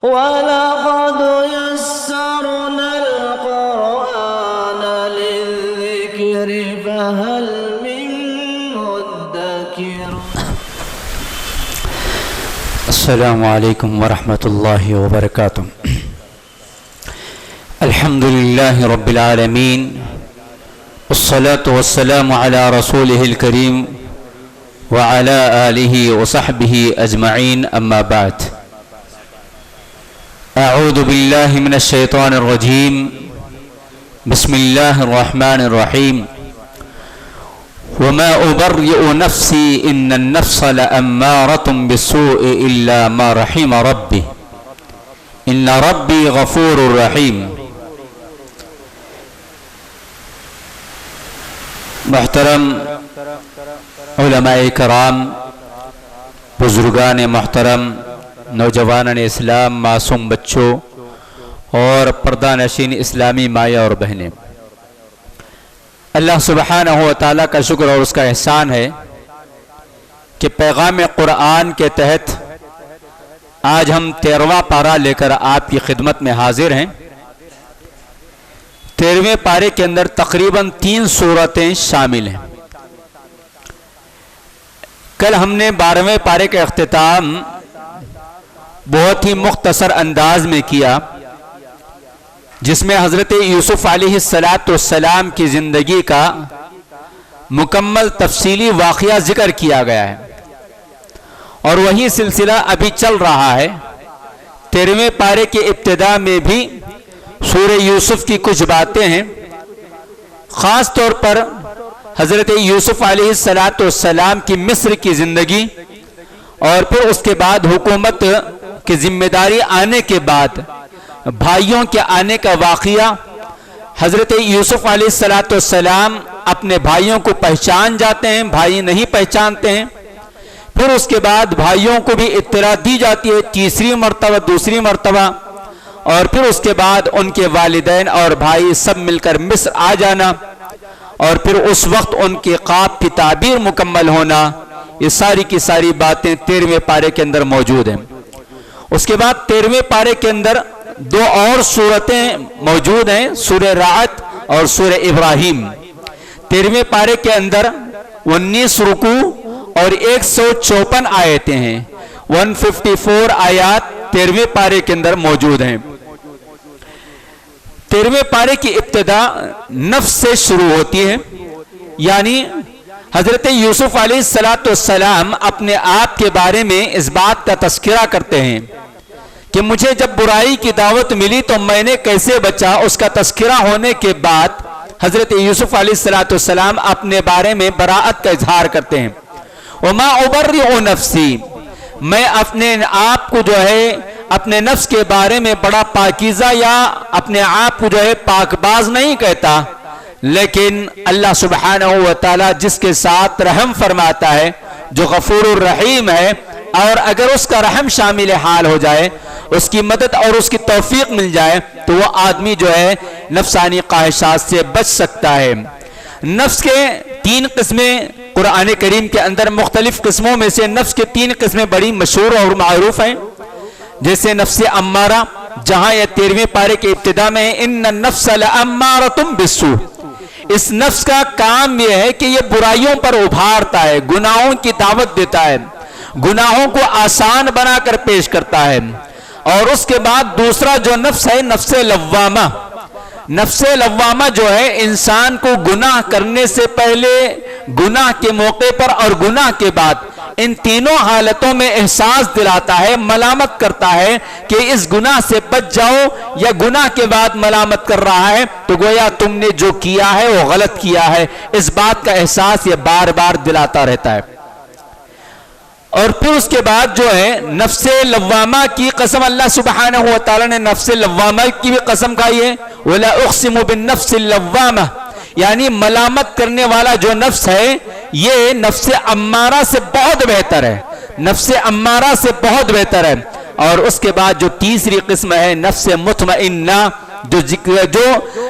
وَلَقَدْ يَسَّرْنَا الْقُرْآنَ لِلذِّكْرِ فَهَلْ مِن مُّدَّكِرٍ. السلام علیکم ورحمۃ اللہ وبرکاتہ. الحمد للہ رب العالمین والصلاة والسلام علی رسولہ الکریم وعلی آلہ وصحبہ اجمعین. اما بعد، اعوذ باللہ من الشیطان الرجیم. بسم اللہ الرحمن الرحیم. وما ابرئ نفسی ان النفس لامارۃ بالسوء الا ما رحم ربی ان ربی غفور رحیم. محترم علماء کرام، بزرگان محترم، نوجوانان اسلام، معصوم بچوں اور پردہ نشین اسلامی مائیں اور بہنیں، اللہ سبحانہ و تعالیٰ کا شکر اور اس کا احسان ہے کہ پیغام قرآن کے تحت آج ہم 13واں پارہ لے کر آپ کی خدمت میں حاضر ہیں. 13ویں پارے کے اندر تقریباً 3 سورتیں شامل ہیں. کل ہم نے 12ویں پارے کا اختتام بہت ہی مختصر انداز میں کیا، جس میں حضرت یوسف علیہ السلام کی زندگی کا مکمل تفصیلی واقعہ ذکر کیا گیا ہے، اور وہی سلسلہ ابھی چل رہا ہے. 13ویں پارے کے ابتدا میں بھی سورہ یوسف کی کچھ باتیں ہیں، خاص طور پر حضرت یوسف علیہ السلام کی مصر کی زندگی، اور پھر اس کے بعد حکومت کی ذمہ داری آنے کے بعد بھائیوں کے آنے کا واقعہ. حضرت یوسف علیہ السلام اپنے بھائیوں کو پہچان جاتے ہیں، بھائی نہیں پہچانتے ہیں. پھر اس کے بعد بھائیوں کو بھی اطلاع دی جاتی ہے، تیسری مرتبہ، دوسری مرتبہ، اور پھر اس کے بعد ان کے والدین اور بھائی سب مل کر مصر آ جانا، اور پھر اس وقت ان کے خواب کی تعبیر مکمل ہونا. یہ ساری کی ساری باتیں 13ویں پارے کے اندر موجود ہیں. اس کے بعد 13ویں پارے کے اندر 2 اور سورتیں موجود ہیں، سورہ رعد اور سورہ ابراہیم. 13ویں پارے کے اندر 19 رکوع اور 154 آیتیں ہیں. 154 آیات 13ویں پارے کے اندر موجود ہیں. 13ویں پارے کی ابتدا نفس سے شروع ہوتی ہے، یعنی حضرت یوسف علیہ السلام اپنے آپ کے بارے میں اس بات کا تذکرہ کرتے ہیں کہ مجھے جب برائی کی دعوت ملی تو میں نے کیسے بچا. اس کا تذکرہ ہونے کے بعد حضرت یوسف علیہ السلام اپنے بارے میں براءت کا اظہار کرتے ہیں. وما ابرئ نفسی، میں اپنے آپ کو جو ہے اپنے نفس کے بارے میں بڑا پاکیزہ یا اپنے آپ کو جو ہے پاک باز نہیں کہتا، لیکن اللہ سبحانہ و تعالی جس کے ساتھ رحم فرماتا ہے، جو غفور الرحیم ہے، اور اگر اس کا رحم شامل حال ہو جائے، اس کی مدد اور اس کی توفیق مل جائے، تو وہ آدمی جو ہے نفسانی خواہشات سے بچ سکتا ہے. نفس کے 3 قسمیں قرآن کریم کے اندر، مختلف قسموں میں سے نفس کے 3 قسمیں بڑی مشہور اور معروف ہیں. جیسے نفس امارہ، جہاں یہ 13ویں پارے کے ابتدا میں ان النفس لامارۃ بالسوء، اس نفس کا کام یہ ہے کہ یہ برائیوں پر ابھارتا ہے، گناہوں کی دعوت دیتا ہے، گناہوں کو آسان بنا کر پیش کرتا ہے. اور اس کے بعد دوسرا جو نفس ہے، نفس لوامہ. نفس لوامہ جو ہے انسان کو گناہ کرنے سے پہلے، گناہ کے موقع پر اور گناہ کے بعد، ان تینوں حالتوں میں احساس دلاتا ہے، ملامت کرتا ہے کہ اس گناہ سے بچ جاؤ، یا گناہ کے بعد ملامت کر رہا ہے تو گویا تم نے جو کیا ہے وہ غلط کیا ہے. اس بات کا احساس یہ بار بار دلاتا رہتا ہے. اور پھر اس کے بعد جو ہے نفس لوامہ کی قسم اللہ سبحانہ و تعالی نے نفس لوامہ کی بھی قسم کھائی ہے. وَلَا أُقْسِمُ بِالنَّفْسِ اللَّوَّامَةِ، یعنی ملامت کرنے والا جو نفس ہے یہ نفس امارہ سے بہت بہتر ہے، نفس امارہ سے بہت بہتر ہے. اور اس کے بعد جو تیسری قسم ہے نفس مطمئنہ، جو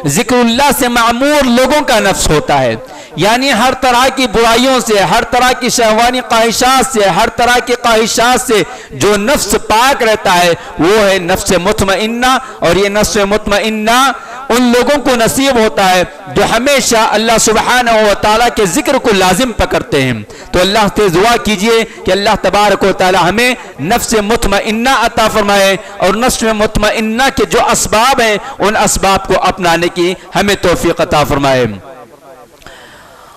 ذکر اللہ سے معمور لوگوں کا نفس ہوتا ہے، یعنی ہر طرح کی برائیوں سے، ہر طرح کی شہوانی خواہشات سے، ہر طرح کی خواہشات سے جو نفس پاک رہتا ہے وہ ہے نفس مطمئنہ. اور یہ نفس مطمئنہ ان لوگوں کو نصیب ہوتا ہے جو ہمیشہ اللہ سبحانہ و تعالیٰ کے ذکر کو لازم پکڑتے ہیں. تو اللہ سے دعا کیجئے کہ اللہ تبارک و تعالیٰ ہمیں نفس مطمئنہ عطا فرمائے، اور نفس مطمئنہ کے جو اسباب ہیں ان اسباب کو اپنانے کی ہمیں توفیق عطا فرمائے.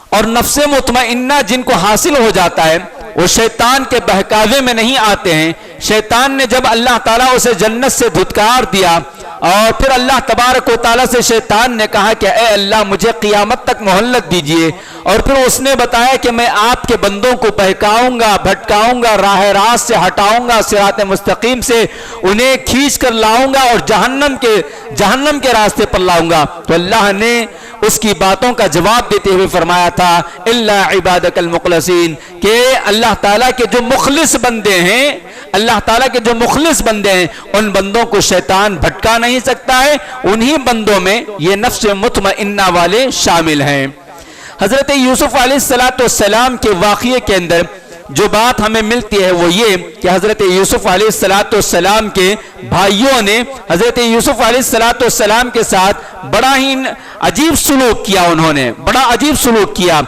اور نفس مطمئنہ جن کو حاصل ہو جاتا ہے وہ شیطان کے بہکاوے میں نہیں آتے ہیں. شیطان نے جب اللہ تعالیٰ اسے جنت سے دھتکار دیا اور پھر اللہ تبارک و تعالیٰ سے شیطان نے کہا کہ اے اللہ مجھے قیامت تک مہلت دیجئے، اور پھر اس نے بتایا کہ میں آپ کے بندوں کو بہکاؤں گا، بھٹکاؤں گا، راہ راست سے ہٹاؤں گا، صراط مستقیم سے انہیں کھینچ کر لاؤں گا اور جہنم کے راستے پر لاؤں گا. تو اللہ نے اس کی باتوں کا جواب دیتے ہوئے فرمایا تھا الا عبادک المخلصین، کہ اللہ تعالیٰ کے جو مخلص بندے ہیں، اللہ تعالیٰ کے جو مخلص بندے ہیں ان بندوں کو شیطان بھٹکا نہیں سکتا ہے. انہی بندوں میں یہ نفس مطمئنہ والے شامل ہیں. حضرت یوسف علیہ السلام کے واقعے کے اندر جو بات ہمیں ملتی ہے وہ یہ کہ حضرت یوسف علیہ السلام کے بھائیوں نے حضرت یوسف علیہ السلام کے ساتھ بڑا ہی عجیب سلوک کیا. انہوں نے بڑا عجیب سلوک کیا.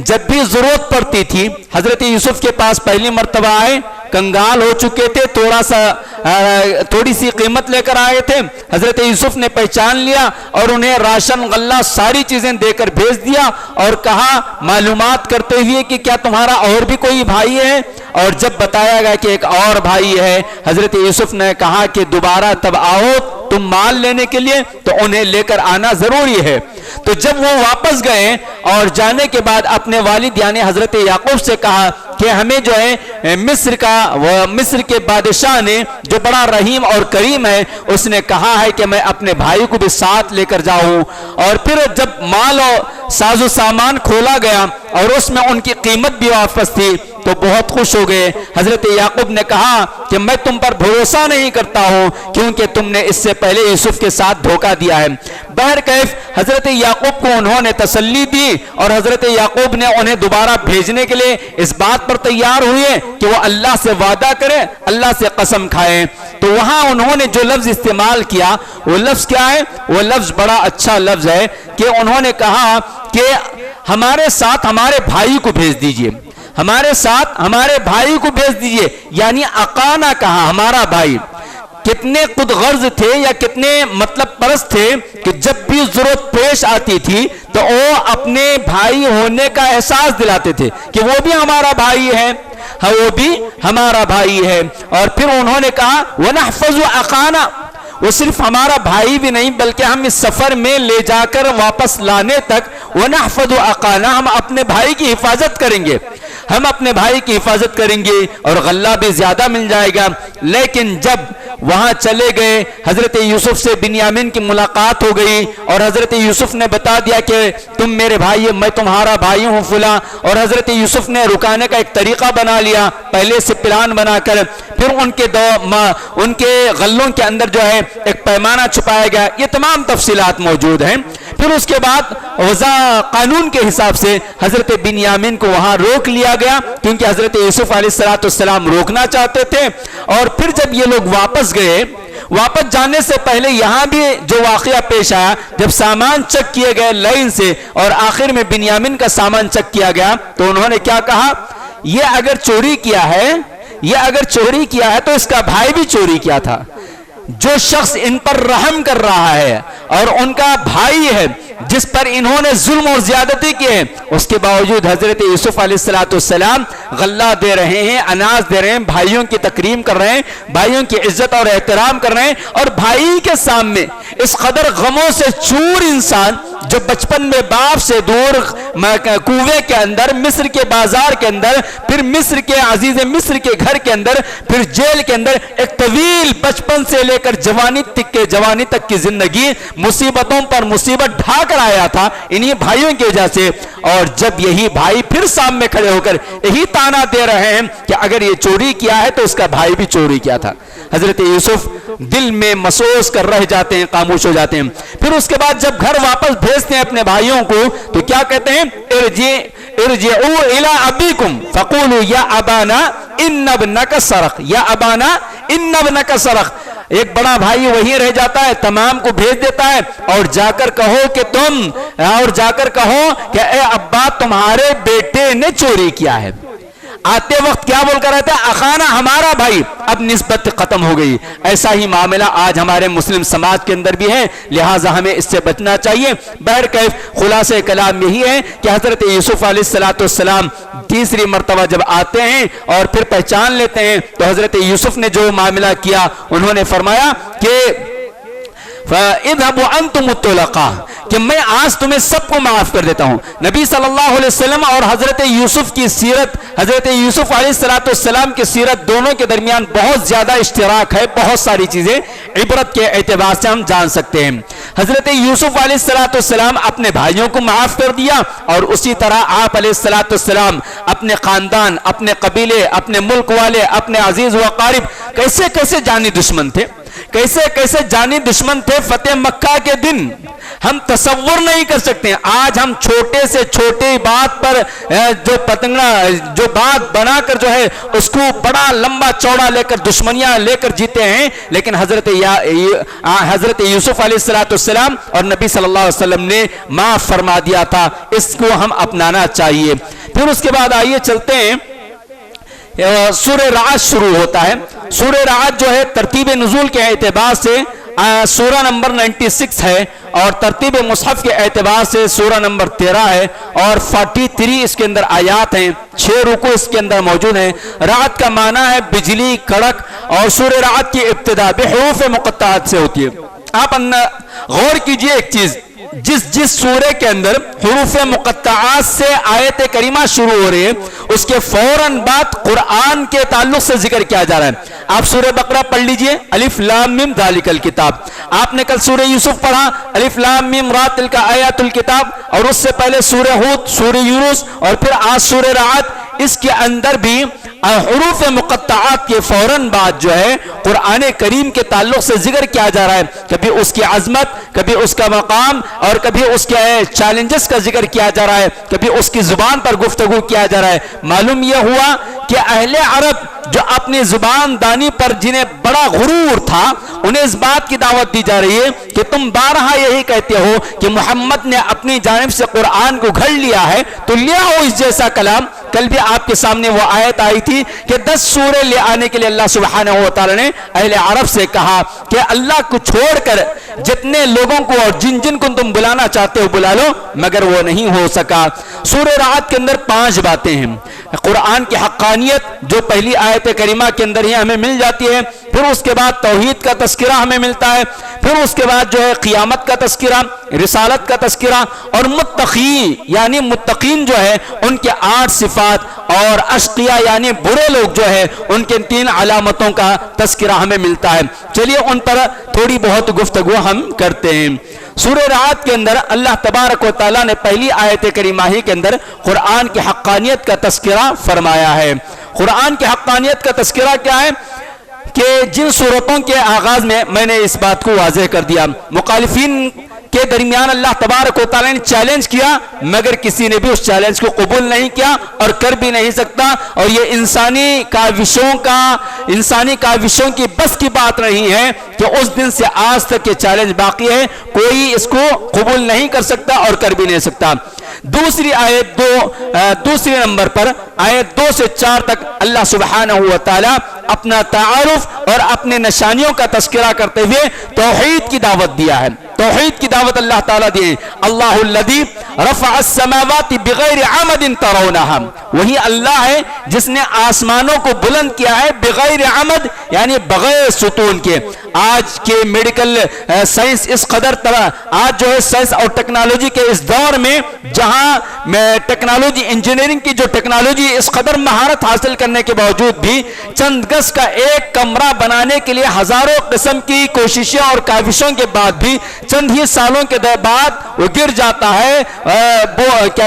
جب بھی ضرورت پڑتی تھی حضرت یوسف کے پاس پہلی مرتبہ آئے، کنگال ہو چکے تھے، تھوڑی سی قیمت لے کر آئے تھے. حضرت یوسف نے پہچان لیا اور انہیں راشن غلہ ساری چیزیں دے کر بھیج دیا اور کہا معلومات کرتے ہوئے کہ کیا تمہارا اور بھی کوئی بھائی ہے. اور جب بتایا گیا کہ ایک اور بھائی ہے، حضرت یوسف نے کہا کہ دوبارہ تب آؤ تم مال لینے کے لیے، تو انہیں لے کر آنا ضروری ہے. تو جب وہ واپس گئے اور جانے کے بعد اپنے والد یعنی حضرت یعقوب سے کہا کہ ہمیں جو ہے مصر کے بادشاہ نے جو بڑا رحیم اور کریم ہے اس نے کہا ہے کہ میں اپنے بھائی کو بھی ساتھ لے کر جاؤں. اور پھر جب مال اور ساز و سامان کھولا گیا اور اس میں ان کی قیمت بھی واپس تھی تو بہت خوش ہو گئے. حضرت یعقوب نے کہا کہ میں تم پر بھروسہ نہیں کرتا ہوں کیونکہ تم نے اس سے پہلے یوسف کے ساتھ دھوکہ دیا ہے. بہرکیف حضرت یعقوب کو انہوں نے تسلی دی اور حضرت یعقوب نے انہیں دوبارہ بھیجنے کے لیے اس بات پر تیار ہوئے کہ وہ اللہ سے وعدہ کرے، اللہ سے قسم کھائیں. تو وہاں انہوں نے جو لفظ استعمال کیا وہ لفظ کیا ہے؟ وہ لفظ بڑا اچھا لفظ ہے کہ انہوں نے کہا کہ ہمارے ساتھ ہمارے بھائی کو بھیج دیجئے، ہمارے ساتھ ہمارے بھائی کو بھیج دیجئے. یعنی اقانا کہا ہمارا بھائی. کتنے خود غرض تھے یا کتنے مطلب پرست تھے کہ جب بھی ضرورت پیش آتی تھی تو وہ اپنے بھائی ہونے کا احساس دلاتے تھے کہ وہ بھی ہمارا بھائی ہے، وہ بھی ہمارا بھائی ہے. اور پھر انہوں نے کہا وَنَحْفَظُ أَخَانَا، وہ صرف ہمارا بھائی بھی نہیں بلکہ ہم اس سفر میں لے جا کر واپس لانے تک وَنَحْفَظُ أَخَانَا، ہم اپنے بھائی کی حفاظت کریں گے، ہم اپنے بھائی کی حفاظت کریں گے اور غلہ بھی زیادہ مل جائے گا. لیکن جب وہاں چلے گئے حضرت یوسف سے بنیامین کی ملاقات ہو گئی اور حضرت یوسف نے بتا دیا کہ تم میرے بھائی، میں تمہارا بھائی ہوں فلاں. اور حضرت یوسف نے رکانے کا ایک طریقہ بنا لیا پہلے سے پلان بنا کر. پھر ان کے غلوں کے اندر جو ہے ایک پیمانہ چھپایا گیا. یہ تمام تفصیلات موجود ہیں. پھر اس کے بعد وضع قانون کے حساب سے حضرت بنیامین کو وہاں روک لیا گیا کیونکہ حضرت یوسف علیہ السلام روکنا چاہتے تھے. اور پھر جب یہ لوگ واپس گئے، واپس جانے سے پہلے یہاں بھی جو واقعہ پیش آیا، جب سامان چیک کیے گئے لائن سے اور آخر میں بنیامین کا سامان چیک کیا گیا تو انہوں نے کیا کہا، یہ اگر چوری کیا ہے تو اس کا بھائی بھی چوری کیا تھا. جو شخص ان پر رحم کر رہا ہے اور ان کا بھائی ہے جس پر انہوں نے ظلم اور زیادتی کی ہے، اس کے باوجود حضرت یوسف علیہ السلام غلہ دے رہے ہیں، اناج دے رہے ہیں، بھائیوں کی تکریم کر رہے ہیں، بھائیوں کی عزت اور احترام کر رہے ہیں. اور بھائی کے سامنے اس قدر غموں سے چور انسان جو بچپن میں باپ سے دور کنویں کے اندر، مصر کے بازار کے اندر، پھر مصر کے عزیز مصر کے گھر کے اندر، پھر جیل کے اندر، ایک طویل بچپن سے لے کر جوانی تک کی زندگی مصیبتوں پر مصیبت ڈھا کر آیا تھا انہی بھائیوں کی وجہ سے. اور جب یہی بھائی پھر سامنے کھڑے ہو کر یہی تانا دے رہے ہیں کہ اگر یہ چوری کیا ہے تو اس کا بھائی بھی چوری کیا تھا، حضرت یوسف دل میں محسوس کر رہ جاتے ہیں، خاموش ہو جاتے ہیں. پھر اس کے بعد جب گھر واپس بھیجتے ہیں اپنے بھائیوں کو تو کیا کہتے ہیں؟ ارجعوا الى ابیکم فقولوا یا ابانا ان ابنک سرق، یا ابانا ان ابنک سرق. ایک بڑا بھائی وہیں رہ جاتا ہے، تمام کو بھیج دیتا ہے اور جا کر کہو کہ اے ابا تمہارے بیٹے نے چوری کیا ہے. آتے وقت کیا بول کر رہتا ہے؟ اخانا، ہمارا بھائی. اب نسبت ختم ہو گئی. ایسا ہی معاملہ آج ہمارے مسلم سماج کے اندر بھی ہے، لہٰذا ہمیں اس سے بچنا چاہیے. بہرکیف خلاصہ کلام یہی ہے کہ حضرت یوسف علیہ السلام تیسری مرتبہ جب آتے ہیں اور پھر پہچان لیتے ہیں تو حضرت یوسف نے جو معاملہ کیا انہوں نے فرمایا کہ فَإِذْهَبُوا أَنْتُمُ الطُّلَقَاءُ، کہ میں آج تمہیں سب کو معاف کر دیتا ہوں. نبی صلی اللہ علیہ وسلم اور حضرت یوسف کی سیرت، حضرت یوسف علیہ السلام کی سیرت دونوں کے درمیان بہت زیادہ اشتراک ہے. بہت ساری چیزیں عبرت کے اعتبار سے ہم جان سکتے ہیں. حضرت یوسف علیہ السلام اپنے بھائیوں کو معاف کر دیا اور اسی طرح آپ علیہ السلام اپنے خاندان، اپنے قبیلے، اپنے ملک والے، اپنے عزیز و اقارب کیسے کیسے جانی دشمن تھے، کیسے کیسے جانی دشمن تھے. فتح مکہ کے دن ہم تصور نہیں کر سکتے. آج ہم چھوٹے سے چھوٹے بات پر جو بات بنا کر جو ہے اس کو بڑا لمبا چوڑا لے کر دشمنیاں لے کر جیتے ہیں، لیکن حضرت یوسف علیہ السلام اور نبی صلی اللہ علیہ وسلم نے معاف فرما دیا تھا. اس کو ہم اپنانا چاہیے. پھر اس کے بعد آئیے چلتے ہیں، سورہ رعد شروع ہوتا ہے. سورہ رعد جو ہے ترتیب نزول کے اعتبار سے سورہ نمبر 96 ہے اور ترتیب مصحف کے اعتبار سے سورہ نمبر 13 ہے اور 43 اس کے اندر آیات ہیں، 6 رکوع اس کے اندر موجود ہیں. رعد کا معنی ہے بجلی، کڑک، اور سورہ رعد کی ابتدا بحروف مقطعات سے ہوتی ہے. آپ غور کیجئے ایک چیز، جس سورے کے اندر حروف مقطعات سے آیت کریمہ شروع ہو رہی ہے اس کے فوراً بعد قرآن کے تعلق سے ذکر کیا جا رہا ہے. آپ سورہ بقرہ پڑھ لیجئے، الف لام میم ذالک الکتاب. آپ نے کل سورہ یوسف پڑھا، الف لام میم را تلک آیات الکتاب، اور اس سے پہلے سورہ ہود، سورہ یونس، اور پھر آج سورہ رعد. اس کے اندر بھی حروف مقطعات کے فوراً بعد جو ہے قرآن کریم کے تعلق سے ذکر کیا جا رہا ہے. کبھی اس کی عظمت، کبھی اس کا مقام، اور کبھی اس کے چیلنجز کا ذکر کیا جا رہا ہے، کبھی اس کی زبان پر گفتگو کیا جا رہا ہے. معلوم یہ ہوا کہ اہل عرب جو اپنی زبان دانی پر جنہیں بڑا غرور تھا انہیں اس بات کی دعوت دی جا رہی ہے کہ تم بارہا یہی کہتے ہو کہ محمد نے اپنی جانب سے قرآن کو گھڑ لیا ہے تو لے آؤ اس جیسا کلام. کل بھی آپ کے سامنے وہ آیت آئی تھی کہ 10 سورے لے آنے کے لیے اللہ سبحانہ و تعالی نے اہل عرب سے کہا کہ اللہ کو چھوڑ کر جتنے لوگوں کو اور جن کو تم بلانا چاہتے ہو بلا لو، مگر وہ نہیں ہو سکا. سورہ رعد کے اندر 5 باتیں ہیں. قرآن کی حقانیت جو پہلی آیت کریمہ کے اندر ہی ہمیں مل جاتی ہے، پھر اس کے بعد توحید کا تذکرہ ہمیں ملتا ہے، پھر اس کے بعد جو ہے قیامت کا تذکرہ، رسالت کا تذکرہ، اور متقی یعنی متقین جو ہے ان کے 8 صفات، اور اشقیاء یعنی برے لوگ جو ہے ان کے 3 علامتوں کا تذکرہ ہمیں ملتا ہے. چلیے ان پر تھوڑی بہت گفتگو ہم کرتے ہیں. سورہ رعد کے اندر اللہ تبارک و تعالیٰ نے پہلی آیت کریمہ ہی کے اندر قرآن کی حقانیت کا تذکرہ فرمایا ہے. قرآن کی حقانیت کا تذکرہ کیا ہے کہ جن صورتوں کے آغاز میں نے اس بات کو واضح کر دیا، مخالفین کے درمیان اللہ تبارک و تعالیٰ نے چیلنج کیا مگر کسی نے بھی اس چیلنج کو قبول نہیں کیا اور کر بھی نہیں سکتا، اور یہ انسانی کاوشوں کی بس کی بات نہیں ہے کہ اس دن سے آج تک یہ چیلنج باقی ہے، کوئی اس کو قبول نہیں کر سکتا اور کر بھی نہیں سکتا. دوسری نمبر پر آیت 2 سے 4 تک اللہ سبحانہ و تعالی اپنا تعارف اور اپنے نشانیوں کا تذکرہ کرتے ہوئے توحید کی دعوت دیا ہے. توحید کی دعوت اللہ تعالیٰ دیے. اللہ الذی رفع السماوات بغیر عمد ترونہا, وہی اللہ ہے جس نے آسمانوں کو بلند کیا ہے بغیر عمد یعنی بغیر ستون کے. آج کے میڈیکل سائنس اس قدر آج جو ہے سائنس اور ٹیکنالوجی کے اس دور میں جہاں ٹیکنالوجی انجینئرنگ کی جو ٹیکنالوجی اس قدر مہارت حاصل کرنے کے باوجود بھی چند گز کا ایک کمرہ بنانے کے لیے ہزاروں قسم کی کوششیں اور کاوشوں کے بعد بھی چند ہی سالوں کے بعد وہ گر جاتا ہے,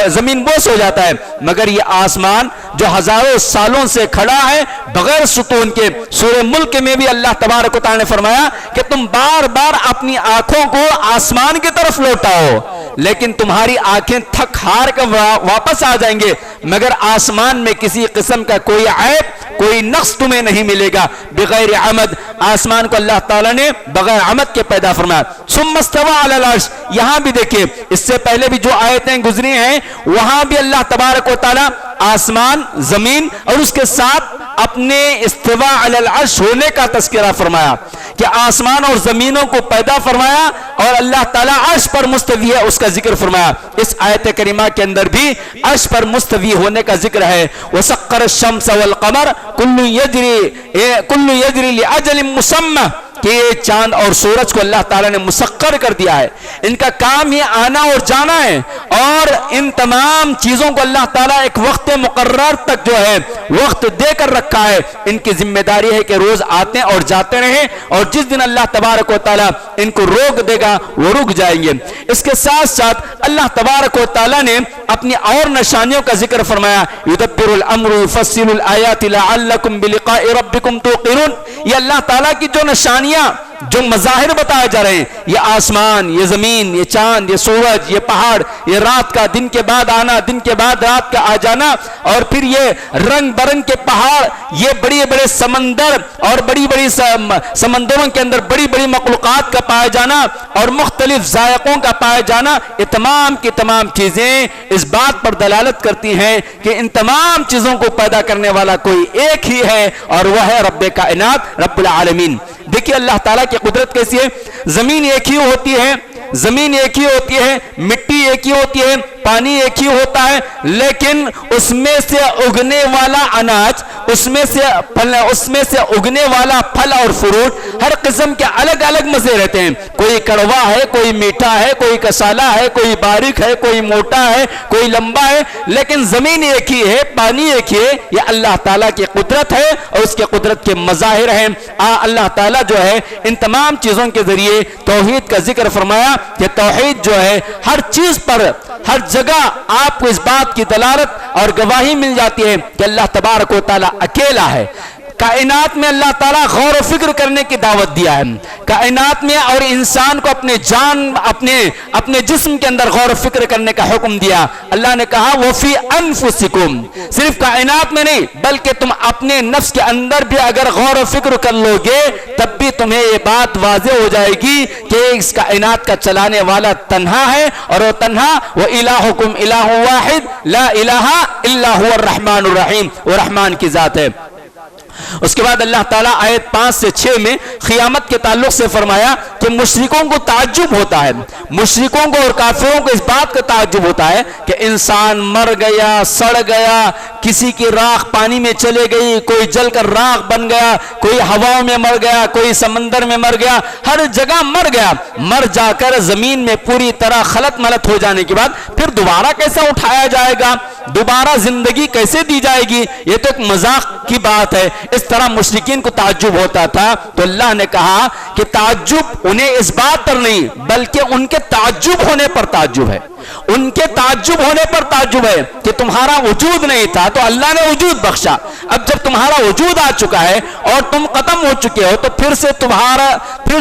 زمین بوس ہو جاتا ہے. مگر یہ آسمان جو ہزاروں سالوں سے کھڑا ہے بغیر ستون کے. سورہ ملک میں بھی اللہ تبارک و تعالی نے فرمایا کہ تم بار بار اپنی آنکھوں کو آسمان کی طرف لوٹاؤ لیکن تمہاری آنکھیں تھک ہار کر واپس آ جائیں گے, مگر آسمان میں کسی قسم کا کوئی عیب کوئی نقص تمہیں نہیں ملے گا. بغیر عمد, آسمان کو اللہ تعالیٰ نے بغیر عمد کے پیدا فرمایا. ثم استوى علی العرش, یہاں بھی دیکھیں اس سے پہلے بھی جو آیتیں گزری ہیں وہاں بھی اللہ تبارک و تعالیٰ آسمان زمین اور اس کے ساتھ اپنے استوا علی العرش ہونے کا تذکرہ فرمایا کہ آسمان اور زمینوں کو پیدا فرمایا اور اللہ تعالیٰ عرش پر مستوی ہے اس کا ذکر فرمایا. اس آیت کریمہ کے اندر بھی عرش پر مستوی ہونے کا ذکر ہے. وسخر الشمس والقمر کل یجری لأجل مسمى, کہ یہ چاند اور سورج کو اللہ تعالیٰ نے مسخر کر دیا ہے, ان کا کام ہی آنا اور جانا ہے اور ان تمام چیزوں کو اللہ تعالیٰ ایک وقت مقرر تک جو ہے وقت دے کر رکھا ہے. ان کی ذمہ داری ہے کہ روز آتے اور جاتے رہیں اور جس دن اللہ تبارک و تعالیٰ ان کو روک دے گا وہ رک جائیں گے. اس کے ساتھ ساتھ اللہ تبارک و تعالیٰ نے اپنی اور نشانیوں کا ذکر فرمایا. یدبر الامر یفصل الآیات لعلکم بلقاء ربکم توقنون, یہ اللہ تعالیٰ کی جو نشانیاں جو مظاہر بتائے جا رہے ہیں, یہ آسمان, یہ زمین, یہ چاند, یہ سورج, یہ پہاڑ, یہ رات کا دن کے بعد آنا, دن کے بعد رات کا آ جانا, اور پھر یہ رنگ برنگ کے پہاڑ, یہ بڑے بڑے سمندر اور بڑی بڑی سمندروں کے اندر بڑی بڑی مخلوقات کا پایا جانا اور مختلف ذائقوں کا پایا جانا, یہ تمام کی تمام چیزیں اس بات پر دلالت کرتی ہیں کہ ان تمام چیزوں کو پیدا کرنے والا کوئی ایک ہی ہے اور وہ ہے رب کائنات رب العالمین. دیکھیے اللہ تعالیٰ کی قدرت کیسی ہے. زمین ایک ہی ہوتی ہے, زمین ایک ہی ہوتی ہے, مٹی ایک ہی ہوتی ہے, پانی ایک ہی ہوتا ہے, لیکن اس میں سے اگنے والا اناج, اس میں سے اگنے والا پھل اور فروٹ ہر قسم کے الگ الگ مزے رہتے ہیں. کوئی کڑوا ہے, کوئی میٹھا ہے, کوئی کسالہ ہے, کوئی باریک ہے, کوئی موٹا ہے, کوئی لمبا ہے, لیکن زمین ایک ہی ہے, پانی ایک ہی ہے. یہ اللہ تعالیٰ کی قدرت ہے اور اس کے قدرت کے مظاہر ہیں. اللہ تعالیٰ جو ہے ان تمام چیزوں کے ذریعے توحید کا ذکر فرمایا کہ توحید جو ہے ہر چیز پر ہر جگہ آپ کو اس بات کی دلالت اور گواہی مل جاتی ہے کہ اللہ تبارک و تعالیٰ اکیلا ہے. کائنات میں اللہ تعالیٰ غور و فکر کرنے کی دعوت دیا ہے. کائنات میں اور انسان کو اپنے جان اپنے جسم کے اندر غور و فکر کرنے کا حکم دیا. اللہ نے کہا وفی انفسکم, صرف کائنات میں نہیں بلکہ تم اپنے نفس کے اندر بھی اگر غور و فکر کر لو گے تب بھی تمہیں یہ بات واضح ہو جائے گی کہ اس کائنات کا چلانے والا تنہا ہے اور وہ تنہا وہ الہکم الہ واحد لا الہ الا هو الرحمن الرحیم, وہ رحمان کی ذات ہے. اس کے بعد اللہ تعالیٰ آیت 5 سے 6 میں قیامت کے تعلق سے فرمایا کہ مشرکوں کو تعجب ہوتا ہے, مشرکوں کو اور کافروں کو اس بات کا تعجب ہوتا ہے کہ انسان مر گیا, سڑ گیا, کسی کی راکھ پانی میں چلے گئی, کوئی جل کر راکھ بن گیا, کوئی ہواؤں میں مر گیا, کوئی سمندر میں مر گیا, ہر جگہ مر گیا. مر جا کر زمین میں پوری طرح خلط ملط ہو جانے کے بعد پھر دوبارہ کیسے اٹھایا جائے گا, دوبارہ زندگی کیسے دی جائے گی, یہ تو ایک مذاق کی بات ہے. اس طرح مشرکین کو تعجب ہوتا تھا تو اللہ نے کہا کہ تعجب انہیں اس بات پر نہیں بلکہ ان کے تعجب ہونے پر تعجب ہے. ان کے تعجب ہونے پر تعجب ہے کہ تمہارا وجود نہیں تھا تو اللہ نے وجود بخشا. اب جب تمہارا وجود آ چکا ہے اور تم ختم ہو چکے ہو تو پھر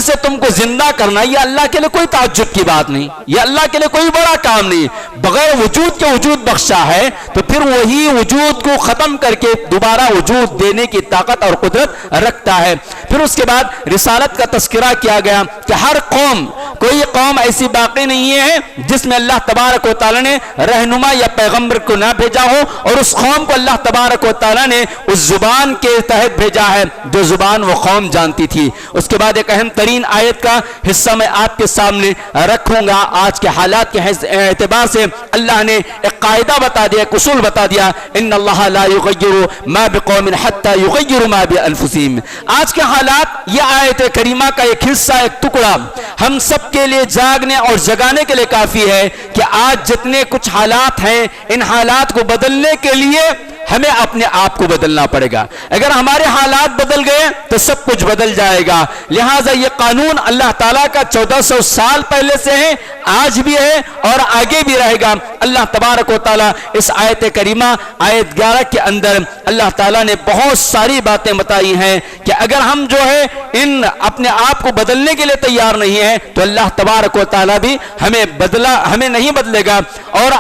سے تم کو زندہ کرنا یہ اللہ کے لیے کوئی تعجب کی بات نہیں, یہ اللہ کے لیے کوئی بڑا کام نہیں. بغیر وجود کے وجود بخشا ہے تو پھر وہی وجود کو ختم کر کے دوبارہ وجود دینے کی طاقت اور قدرت رکھتا ہے. پھر اس کے بعد رسالت کا تذکرہ کیا گیا کہ ہر قوم کوئی قوم ایسی باقی نہیں ہے جس میں اللہ تبارک و تعالیٰ نے رہنما یا پیغمبر کو نہ بھیجا ہو، اور اس قوم کو اللہ تبارک و تعالیٰ نے اس زبان کے تحت بھیجا ہے جو زبان وہ قوم جانتی تھی۔ اس کے بعد ایک اہم ترین آیت کا حصہ میں آپ کے سامنے رکھوں گا۔ آج کے حالات کے اعتبار سے اللہ نے ایک قاعدہ بتا دیا، ایک اصول بتا دیا، ان اللہ لا یغیر ما بقوم حتی یغیروا ما بانفسہم۔ آج کے حالات، یہ آیت کریمہ کا ایک حصہ، ایک ٹکڑا ہم سب کے لیے جاگنے اور جگانے کے لیے کافی ہے کہ آج جتنے کچھ حالات ہیں، ان حالات کو بدلنے کے لیے ہمیں اپنے آپ کو بدلنا پڑے گا۔ اگر ہمارے حالات بدل گئے تو سب کچھ بدل جائے گا۔ لہٰذا یہ قانون اللہ تعالیٰ کا 1400 سال پہلے سے ہے، آج بھی ہے اور آگے بھی رہے گا۔ اللہ تبارک و تعالیٰ اس آیت کریمہ آیت 11 کے اندر اللہ تعالیٰ نے بہت ساری باتیں بتائی ہیں کہ اگر ہم جو ہے ان اپنے آپ کو بدلنے کے لیے تیار نہیں ہیں تو اللہ تبارک و تعالیٰ بھی ہمیں نہیں بدلے گا، اور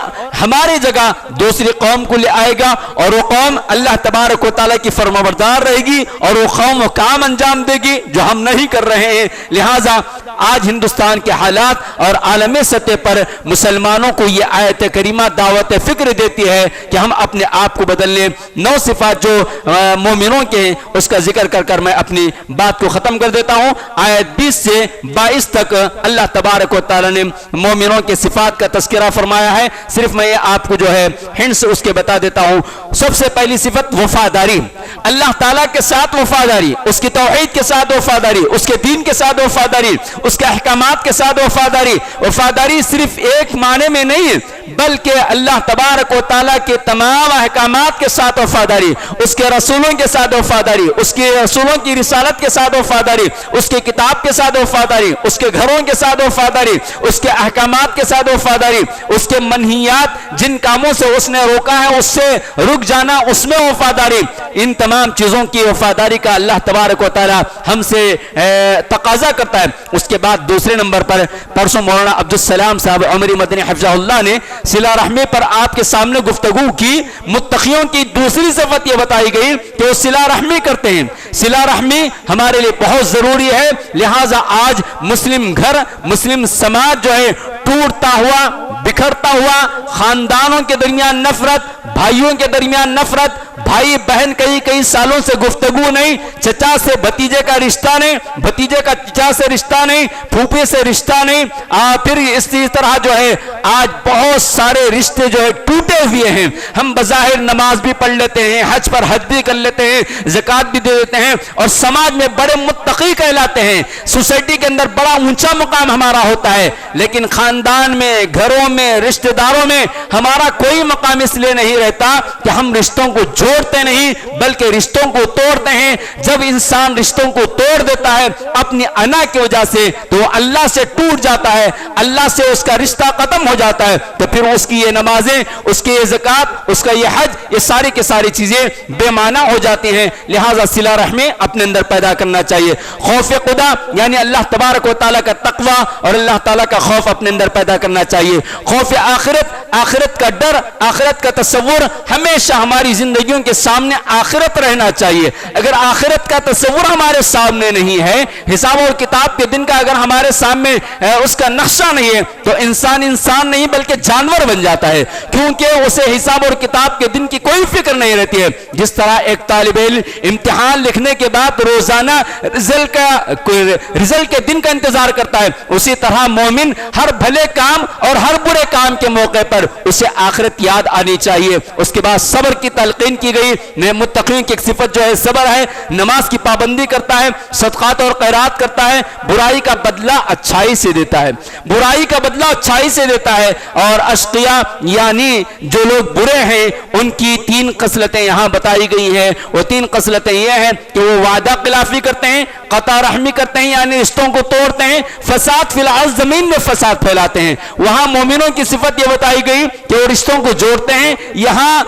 ہماری جگہ دوسری قوم کو لے آئے گا، اور وہ قوم اللہ تبارک و تعالیٰ کی فرمانبردار رہے گی، اور وہ قوم وہ کام انجام دے گی جو ہم نہیں کر رہے ہیں۔ لہٰذا آج ہندوستان کے حالات اور عالمی سطح پر مسلمانوں کو یہ آیت کریمہ دعوت فکر دیتی ہے کہ ہم اپنے آپ کو بدل لیں۔ 9 صفات جو مومنوں کے ہیں اس کا ذکر کر میں اپنی بات کو ختم کر دیتا ہوں۔ آیت 20 سے 22 تک اللہ تبارک و تعالیٰ نے مومنوں کے صفات کا تذکرہ فرمایا ہے۔ صرف میں آپ کو جو ہے ہنٹس اس کے بتا دیتا ہوں۔ سب سے پہلی صفت وفاداری، اللہ تعالیٰ کے ساتھ وفاداری، اس کی توحید کے ساتھ وفاداری، اس کے دین کے ساتھ وفاداری، اس کے احکامات کے ساتھ وفاداری۔ وفاداری صرف ایک معنی میں نہیں بلکہ اللہ تبارک و تعالیٰ کے تمام احکامات کے ساتھ وفاداری، اس کے رسولوں کے ساتھ وفاداری، اس کے رسولوں کی رسالت کے ساتھ وفاداری، اس کے کتاب کے ساتھ وفاداری، اس کے گھروں کے ساتھ وفاداری، اس کے احکامات کے ساتھ وفاداری، اس کے منہیات جن کاموں سے اس نے روکا ہے اس سے رک جانا، اس میں وفاداری۔ ان تمام چیزوں کی وفاداری کا اللہ تبارک و تعالیٰ ہم سے تقاضا کرتا ہے۔ اس کے بعد دوسرے نمبر پر پرسوں مولانا عبدالسلام صاحب عمری مدنی حفظہ اللہ نے صلہ رحمی پر آپ کے سامنے گفتگو کی۔ متقیوں کی دوسری صفت یہ بتائی گئی کہ وہ صلہ رحمی کرتے ہیں۔ صلہ رحمی ہمارے لیے بہت ضروری ہے، لہٰذا آج مسلم گھر، مسلم سماج جو ہے ٹوٹتا ہوا، بکھرتا ہوا، خاندانوں کے درمیان نفرت، بھائیوں کے درمیان نفرت، بھائی بہن کئی سالوں سے گفتگو نہیں، چچا سے بھتیجے کا رشتہ نہیں، بھتیجے کا چچا سے رشتہ نہیں، پھوپھے سے رشتہ نہیں، پھر اسی طرح جو ہے آج بہت سارے رشتے جو ہے ٹوٹے ہوئے ہیں۔ ہم بظاہر نماز بھی پڑھ لیتے ہیں، حج پر حج بھی کر لیتے ہیں، زکوٰۃ بھی دے دیتے ہیں، اور سماج میں بڑے متقی کہلاتے ہیں، سوسائٹی کے اندر بڑا اونچا مقام ہمارا ہوتا ہے، لیکن خاندان میں، گھروں میں، رشتہ داروں میں ہمارا کوئی مقام اس لیے نہیں رہتا کہ ہم رشتوں کو جوڑتے نہیں بلکہ رشتوں کو توڑتے ہیں۔ جب انسان رشتوں کو توڑ دیتا ہے اپنی انا کی وجہ سے تو وہ اللہ سے ٹوٹ جاتا ہے، اللہ سے اس کا رشتہ ختم ہو جاتا ہے، تو پھر اس کی یہ نمازیں، اس کی یہ زکوٰۃ، اس کا یہ حج، یہ ساری کی ساری چیزیں بے معنی ہو جاتی ہیں۔ لہٰذا صلہ رحمی اپنے اندر پیدا کرنا چاہیے۔ خوف خدا یعنی اللہ تبارک و تعالیٰ کا تقوی اور اللہ تعالیٰ کا خوف اپنے اندر پیدا کرنا چاہیے۔ خوف آخرت کا ڈر، آخرت کا تصور، ہمیشہ ہماری زندگیوں کے سامنے آخرت رہنا چاہیے۔ اگر آخرت کا تصور ہمارے سامنے نہیں ہے، حساب اور کتاب کے دن کا اگر ہمارے سامنے اس کا نقشہ نہیں ہے تو انسان نہیں بلکہ جانور بن جاتا ہے، کیونکہ اسے حساب اور کتاب کے دن کی کوئی فکر نہیں رہتی ہے۔ جس طرح ایک طالب علم امتحان لکھنے کے بعد روزانہ رزلٹ کے دن کا انتظار کرتا ہے، اسی طرح مومن ہر بھلے کام اور ہر برے کام کے موقع پر اسے آخرت یاد آنی چاہیے۔ اس کے بعد صبر کی تلقین کی گئی۔ متقین کی ایک صفت جو ہے صبر ہے، نماز کی پابندی کرتا ہے، صدقات اور خیرات کرتا ہے، برائی کا بدلہ اچھائی سے دیتا ہے، برائی کا بدلہ اچھائی سے دیتا ہے۔ اور اشقیاء یعنی جو لوگ برے ہیں ان کی 3 خصلتیں یہاں بتائی گئی ہیں۔ وہ 3 خصلتیں یہ ہیں کہ وہ وعدہ خلافی کرتے ہیں، قطع رحمی کرتے ہیں یعنی رشتوں کو توڑتے ہیں، فساد فی الارض زمین میں فساد پھیلاتے ہیں۔ وہاں مومنوں کی صفت یہ بتائی گئی کہ وہ رشتوں کو جوڑتے ہیں، یہاں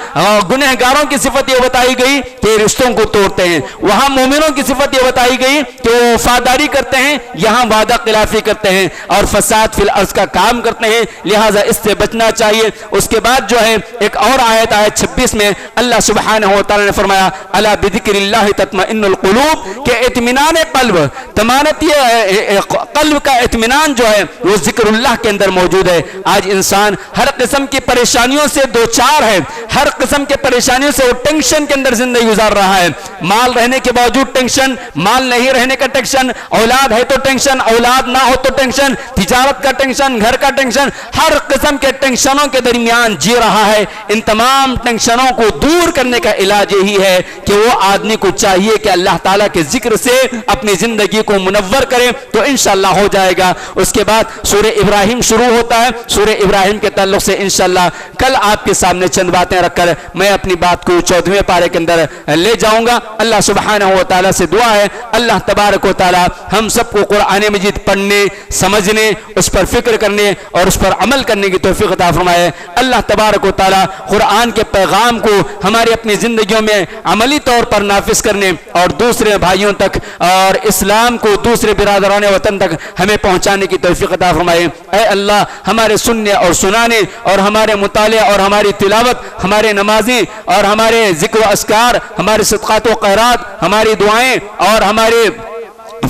گنہگاروں کی صفت یہ بتائی گئی کہ رشتوں کو توڑتے ہیں۔ وہاں مومنوں کی صفت یہ بتائی گئی کہ وہ وفاداری کرتے ہیں، یہاں وعدہ خلافی کرتے ہیں اور فساد فی الارض کا کام کرتے ہیں، لہٰذا اس سے بچنا چاہیے۔ اس کے بعد جو ہے ایک اور آیت 26 میں اللہ سبحانہ و تعالی نے فرمایا الا بذکر اللہ تطمئن القلوب کہ اطمینان قلب تمانت یہ قلب کا اطمینان جو ہے وہ ذکر اللہ کے اندر موجود ہے. آج انسان ہر قسم کی پریشانیوں سے دوچار ہے, ہر قسم کے پریشانیوں سے وہ ٹینشن کے اندر زندگی گزار رہا ہے. مال رہنے کے باوجود ٹینشن, مال نہیں رہنے کا ٹینشن, اولاد ہے تو ٹینشن, اولاد نہ ہو تو ٹینشن, تجارت کا ٹینشن, گھر کا ٹینشن, ہر قسم کے ٹینشنوں کے درمیان جی رہا ہے. ان تمام ٹینشنوں کو دور کرنے کا علاج یہی ہے کہ وہ آدمی کو چاہیے کہ اللہ تعالیٰ کے ذکر سے اپنی زندگی کو منور کرے تو انشاءاللہ ہو جائے گا. اس کے بعد سورہ ابراہیم شروع ہوتا ہے. سورہ ابراہیم کے تعلق سے انشاءاللہ کل آپ کے سامنے چند باتیں رکھ کر میں اپنی بات کو 14ویں پارے کے اندر لے جاؤں گا. اللہ سبحانہ و تعالیٰ سے دعا ہے اللہ تبارک و تعالیٰ ہم سب کو قرآن مجید پڑھنے, سمجھنے, اس پر فکر کرنے اور اس پر عمل کرنے کی توفیق عطا فرمائے. اللہ تبارک و تعالیٰ قرآن کے پیغام کو ہماری اپنی زندگیوں میں عملی طور پر نافذ کرنے اور دوسرے بھائیوں تک اور اسلام کو دوسرے برادران وطن تک ہمیں پہنچانے کی توفیق عطا فرمائے. اے اللہ ہمارے سننے اور سنانے اور ہمارے مطالعے اور ہماری تلاوت, ہمارے نمازی اور ہمارے ذکر و اذکار, ہمارے صدقات و خیرات, ہماری دعائیں اور ہمارے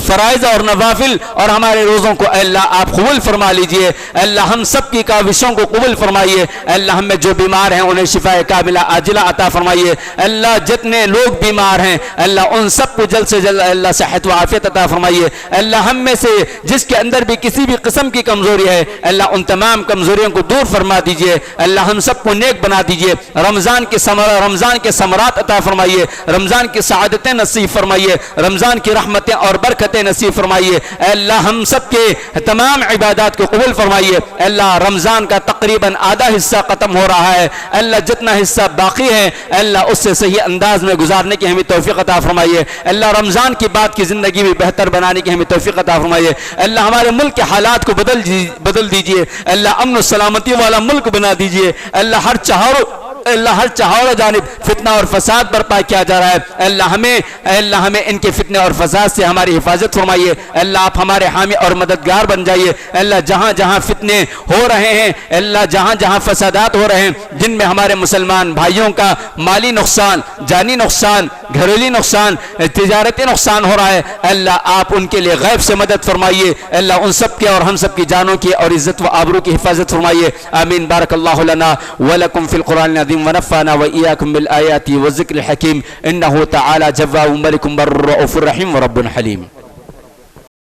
فرائض اور نوافل اور ہمارے روزوں کو اے اللہ آپ قبول فرما لیجئے. اے اللہ ہم سب کی کاوشوں کو قبول فرمائیے. اے اللہ ہم میں جو بیمار ہیں انہیں شفاء کاملہ عاجلہ عطا فرمائیے. اے اللہ جتنے لوگ بیمار ہیں اے اللہ ان سب کو جلد سے جلد اے اللہ صحت و عافیت عطا فرمائیے. اے اللہ ہم میں سے جس کے اندر بھی کسی بھی قسم کی کمزوری ہے اے اللہ ان تمام کمزوریوں کو دور فرما دیجئے. اے اللہ ہم سب کو نیک بنا دیجئے. رمضان کے ثمرات عطا فرمائیے, رمضان کی سعادتیں نصیب فرمائیے, رمضان کی رحمتیں اور برکتیں نصیب فرمائیے. اے اللہ ہم سب کے تمام عبادات کو قبول فرمائیے. اے اللہ رمضان کا تقریباً آدھا حصہ ختم ہو رہا ہے. اے اللہ جتنا حصہ باقی ہے اے اللہ اس سے صحیح انداز میں گزارنے کی ہمیں توفیق عطا فرمائیے. اے اللہ رمضان کی بعد کی زندگی بھی بہتر بنانے کی ہمیں توفیق عطا فرمائیے. اے اللہ ہمارے ملک کے حالات کو بدل دیجئے. اے اللہ امن و سلامتی والا ملک بنا دیجئے. اے اللہ ہر چہاروں جانب فتنہ اور فساد برپا کیا جا رہا ہے. اے اللہ ہمیں ان کے فتنے اور فساد سے ہماری حفاظت فرمائیے. اے اللہ آپ ہمارے حامی اور مددگار بن جائیے. اے اللہ جہاں جہاں فتنے ہو رہے ہیں اے اللہ جہاں جہاں فسادات ہو رہے ہیں جن میں ہمارے مسلمان بھائیوں کا مالی نقصان, جانی نقصان, گھریلو نقصان, تجارتی نقصان ہو رہا ہے اے اللہ آپ ان کے لیے غیب سے مدد فرمائیے. اے اللہ ان سب کے اور ہم سب کی جانوں کی اور عزت و آبرو کی حفاظت فرمائیے. آمین. بارک اللہ لنا ولکم فی القرآن العظیم ونفعنا وإياكم بالآيات والذكر الحكيم إنه تعالى جواد ملك بر رؤوف رحيم ورب حليم.